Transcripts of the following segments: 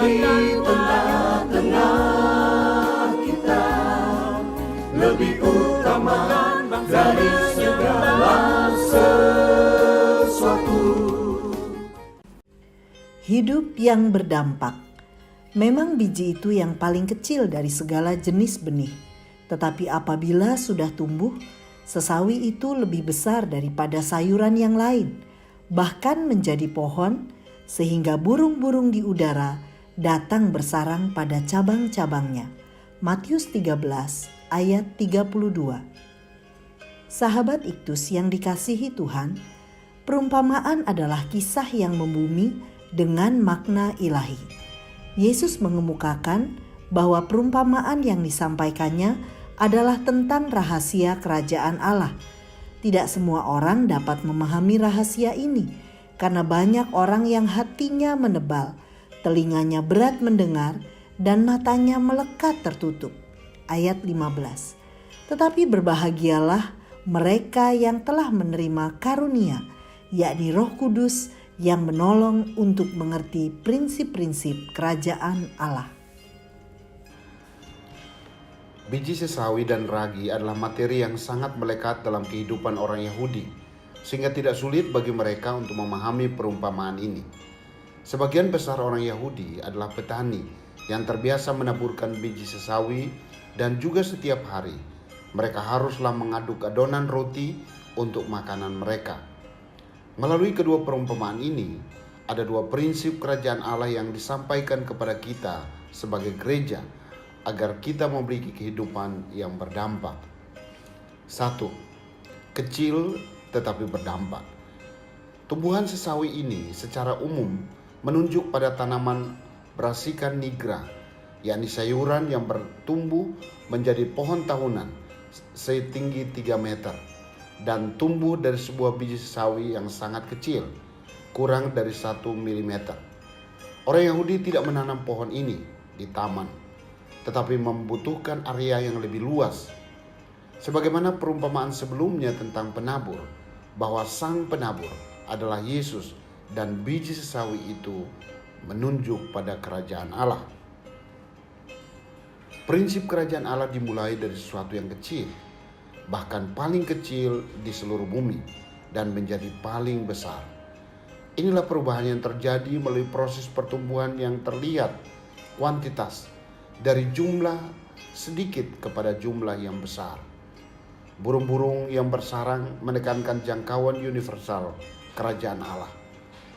di tengah-tengah kita, lebih utama dari segala sesuatu. Hidup yang berdampak. Memang biji itu yang paling kecil dari segala jenis benih. Tetapi apabila sudah tumbuh, sesawi itu lebih besar daripada sayuran yang lain, bahkan menjadi pohon, sehingga burung-burung di udara datang bersarang pada cabang-cabangnya. Matius 13 ayat 32. Sahabat Iktus yang dikasihi Tuhan, perumpamaan adalah kisah yang membumi dengan makna ilahi. Yesus mengemukakan bahwa perumpamaan yang disampaikannya adalah tentang rahasia kerajaan Allah. Tidak semua orang dapat memahami rahasia ini, karena banyak orang yang hatinya menebal, telinganya berat mendengar, dan matanya melekat tertutup. Ayat 15. Tetapi berbahagialah mereka yang telah menerima karunia, yakni Roh Kudus yang menolong untuk mengerti prinsip-prinsip kerajaan Allah. Biji sesawi dan ragi adalah materi yang sangat melekat dalam kehidupan orang Yahudi, sehingga tidak sulit bagi mereka untuk memahami perumpamaan ini. Sebagian besar orang Yahudi adalah petani yang terbiasa menaburkan biji sesawi, dan juga setiap hari mereka haruslah mengaduk adonan roti untuk makanan mereka. Melalui kedua perumpamaan ini, ada dua prinsip kerajaan Allah yang disampaikan kepada kita sebagai gereja, agar kita memiliki kehidupan yang berdampak. 1. Kecil tetapi berdampak. Tumbuhan sesawi ini secara umum menunjuk pada tanaman Brassica nigra, yakni sayuran yang bertumbuh menjadi pohon tahunan setinggi 3 meter dan tumbuh dari sebuah biji sesawi yang sangat kecil, kurang dari 1 mm. Orang Yahudi tidak menanam pohon ini di taman, tetapi membutuhkan area yang lebih luas. Sebagaimana perumpamaan sebelumnya tentang penabur, bahwa sang penabur adalah Yesus dan biji sesawi itu menunjuk pada kerajaan Allah. Prinsip kerajaan Allah dimulai dari sesuatu yang kecil, bahkan paling kecil di seluruh bumi, dan menjadi paling besar. Inilah perubahan yang terjadi melalui proses pertumbuhan yang terlihat kuantitas, dari jumlah sedikit kepada jumlah yang besar. Burung-burung yang bersarang menekankan jangkauan universal kerajaan Allah.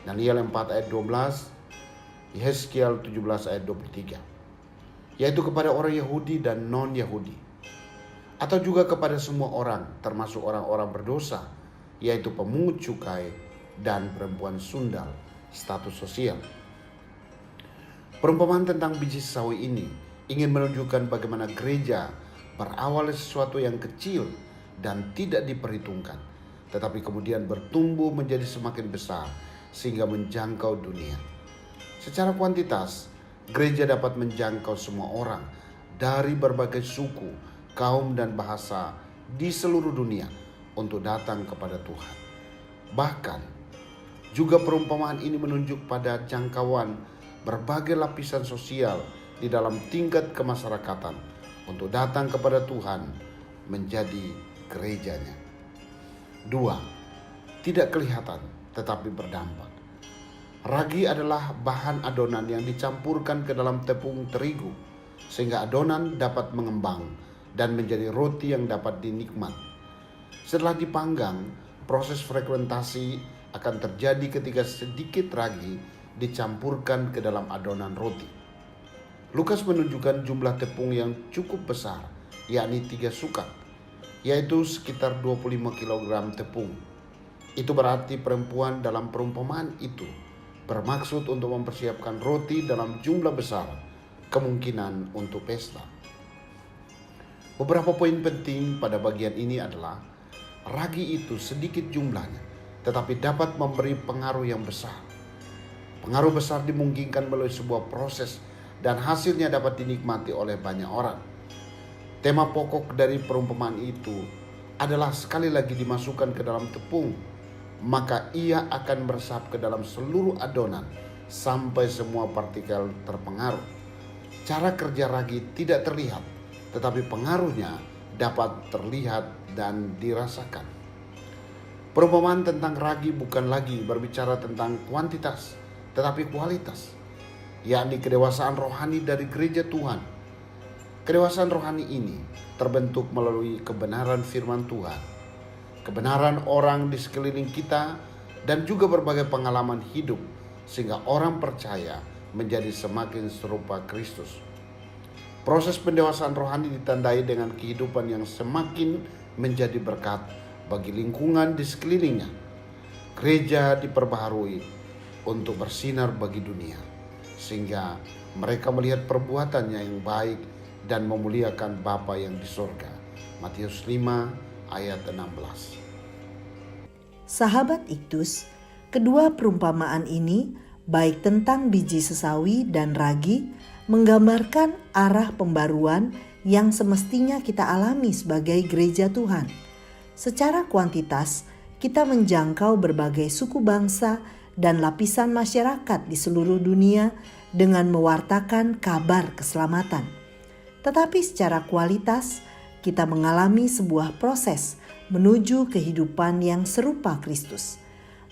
Daniel 4 ayat 12, Yeskiel 17 ayat 23. Yaitu kepada orang Yahudi dan non-Yahudi, atau juga kepada semua orang, termasuk orang-orang berdosa, yaitu pemungut cukai dan perempuan sundal status sosial. Perumpamaan tentang biji sesawi ini ingin menunjukkan bagaimana gereja berawal dari sesuatu yang kecil dan tidak diperhitungkan, tetapi kemudian bertumbuh menjadi semakin besar sehingga menjangkau dunia. Secara kuantitas, gereja dapat menjangkau semua orang dari berbagai suku, kaum dan bahasa di seluruh dunia untuk datang kepada Tuhan. Bahkan juga perumpamaan ini menunjuk pada jangkauan berbagai lapisan sosial di dalam tingkat kemasyarakatan untuk datang kepada Tuhan menjadi gerejanya. 2. Tidak kelihatan tetapi berdampak. Ragi adalah bahan adonan yang dicampurkan ke dalam tepung terigu sehingga adonan dapat mengembang dan menjadi roti yang dapat dinikmat. Setelah dipanggang, proses fermentasi akan terjadi ketika sedikit ragi dicampurkan ke dalam adonan roti. Lukas menunjukkan jumlah tepung yang cukup besar, yakni 3 sukat, yaitu sekitar 25 kg tepung. Itu berarti perempuan dalam perumpamaan itu bermaksud untuk mempersiapkan roti dalam jumlah besar, kemungkinan untuk pesta. Beberapa poin penting pada bagian ini adalah ragi itu sedikit jumlahnya, tetapi dapat memberi pengaruh yang besar. Pengaruh besar dimungkinkan melalui sebuah proses dan hasilnya dapat dinikmati oleh banyak orang. Tema pokok dari perumpamaan itu adalah sekali lagi dimasukkan ke dalam tepung, maka ia akan meresap ke dalam seluruh adonan sampai semua partikel terpengaruh. Cara kerja ragi tidak terlihat, tetapi pengaruhnya dapat terlihat dan dirasakan. Perumpamaan tentang ragi bukan lagi berbicara tentang kuantitas, tetapi kualitas, yakni kedewasaan rohani dari gereja Tuhan. Kedewasaan rohani ini terbentuk melalui kebenaran firman Tuhan, kebenaran orang di sekeliling kita, dan juga berbagai pengalaman hidup, sehingga orang percaya menjadi semakin serupa Kristus. Proses pendewasaan rohani ditandai dengan kehidupan yang semakin menjadi berkat bagi lingkungan di sekelilingnya. Gereja diperbaharui untuk bersinar bagi dunia, sehingga mereka melihat perbuatannya yang baik dan memuliakan Bapa yang di surga. Matius 5 ayat 16. Sahabat Iktus, kedua perumpamaan ini, baik tentang biji sesawi dan ragi, menggambarkan arah pembaruan yang semestinya kita alami sebagai gereja Tuhan. Secara kuantitas, kita menjangkau berbagai suku bangsa dan lapisan masyarakat di seluruh dunia dengan mewartakan kabar keselamatan. Tetapi secara kualitas, kita mengalami sebuah proses menuju kehidupan yang serupa Kristus.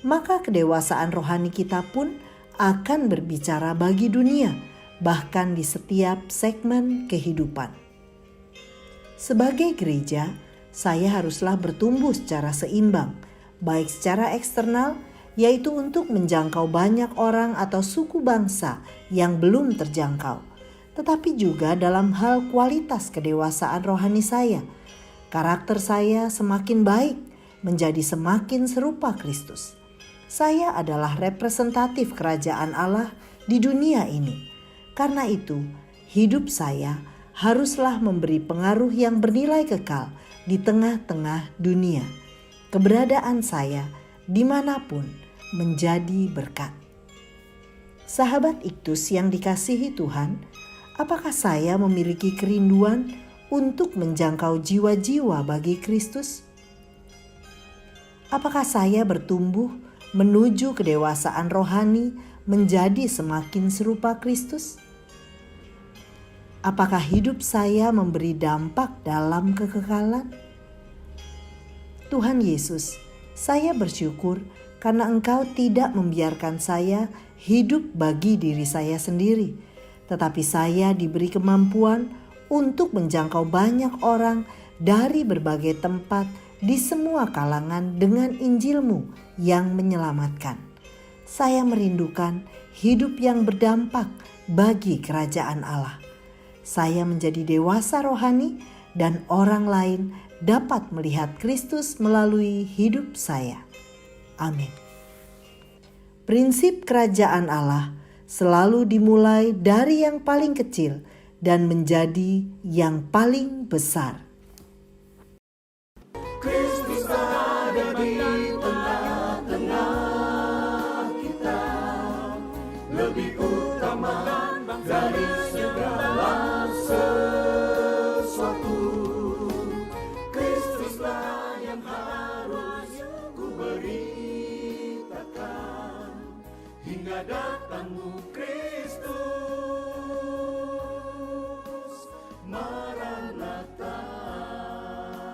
Maka kedewasaan rohani kita pun akan berbicara bagi dunia, bahkan di setiap segmen kehidupan. Sebagai gereja, saya haruslah bertumbuh secara seimbang, baik secara eksternal, yaitu untuk menjangkau banyak orang atau suku bangsa yang belum terjangkau, tetapi juga dalam hal kualitas kedewasaan rohani saya. Karakter saya semakin baik, menjadi semakin serupa Kristus. Saya adalah representatif kerajaan Allah di dunia ini. Karena itu, hidup saya haruslah memberi pengaruh yang bernilai kekal di tengah-tengah dunia. Keberadaan saya dimanapun menjadi berkat. Sahabat Iktus yang dikasihi Tuhan, apakah saya memiliki kerinduan untuk menjangkau jiwa-jiwa bagi Kristus? Apakah saya bertumbuh menuju kedewasaan rohani menjadi semakin serupa Kristus? Apakah hidup saya memberi dampak dalam kekekalan? Tuhan Yesus, saya bersyukur karena Engkau tidak membiarkan saya hidup bagi diri saya sendiri, tetapi saya diberi kemampuan untuk menjangkau banyak orang dari berbagai tempat di semua kalangan dengan Injil-Mu yang menyelamatkan. Saya merindukan hidup yang berdampak bagi kerajaan Allah. Saya menjadi dewasa rohani dan orang lain dapat melihat Kristus melalui hidup saya. Amin. Prinsip kerajaan Allah selalu dimulai dari yang paling kecil dan menjadi yang paling besar. Kristus ada di tengah-tengah kita, lebih utama dari segala sesuatu. Kristuslah yang harus ku beritakan hingga datangmu Kristus.